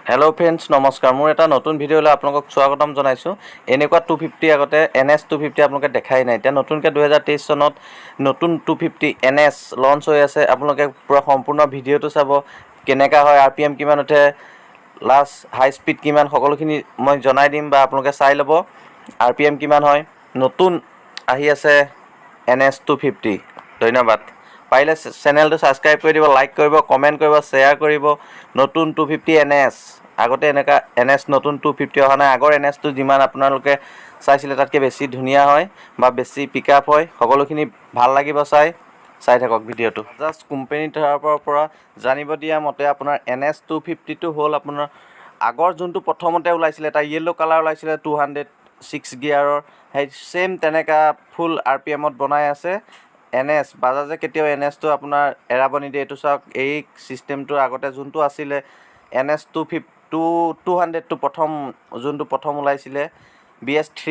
hello friends नमस्कार मोर এটা নতুন ভিডিওলৈ আপোনালোকক স্বাগতম জনাইছো এনেকুৱা 250 আগতে NS 250 আপোনালোকে দেখাই নাই এতিয়া নতুনকৈ 2023 চনত নতুন 250 NS লঞ্চ হৈ আছে আপোনালোকে পুৰা সম্পূৰ্ণ ভিডিওটো চাব কেনেকা হয় RPM কিমান উঠে লাষ্ট হাই স্পিড কিমান সকলোখিনি মই জনাই দিম বা আপোনালোকে চাই ল'ব RPM কিমান হয় নতুন আহি আছে NS 250 ধন্যবাদ পাইলে চ্যানেলটো সাবস্ক্রাইব কৰি দিব লাইক কৰিব কমেন্ট কৰিব শেয়াৰ কৰিব নতুন 250 NS আগতে এনেকা NS নতুন 250 অহা নাই আগৰ NS টো যিমান আপোনালোকে চাইছিলে তাতকে বেছি ধুনিয়া হয় বা বেছি পিকআপ হয় সকলোখিনি ভাল লাগিব চাই থাকক ভিডিওটো জাস্ট কোম্পানী তৰফৰ পৰা জানিব দিয়া মতে আপোনাৰ NS 250 টো হ'ল আপোনাৰ আগৰ যোনটো প্ৰথমতে ওলাইছিলে এটা ইয়েলো কালাৰ ওলাইছিলে 206 গিয়াৰৰ সেই সেম তেনেকা ফুল RPM ত বনাই আছে NS বাজাজে কেতিয়াও NS টো আপোনাৰ এৰাব নিদিয়ে এটো চাওক এই সিস্টেমটো আগতে যোনটো আছিল NS 200 টো প্ৰথম ওলাইছিলে BS3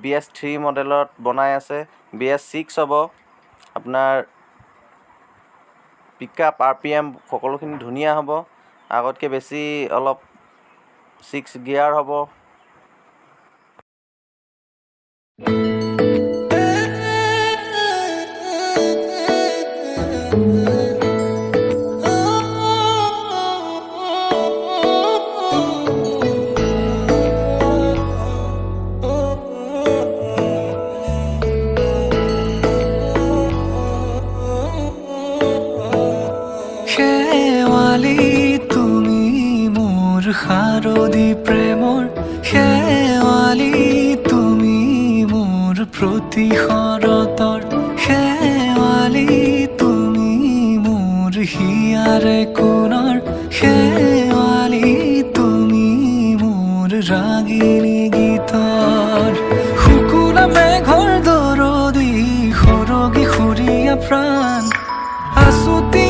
BS3 মডেলত বনাই আছে BS6 হ'ব আপোনাৰ পিকআপ RPM সকলোখিনি ধুনিয়া হ'ব আগতকে বেছি অলপ 6 গিয়াৰ হ'ব শাৰদী প্ৰেমৰ শেৱালি তুমি মোৰ প্ৰতিশৰতৰ শেৱালি তুমি মোৰ হিয়াৰে কোণৰ শেৱালি তুমি মোৰ ৰাগিনী গীতৰ শুকুলা মেঘৰ দৰদি সৰগী সুৰীয়া প্ৰাণ আছুতি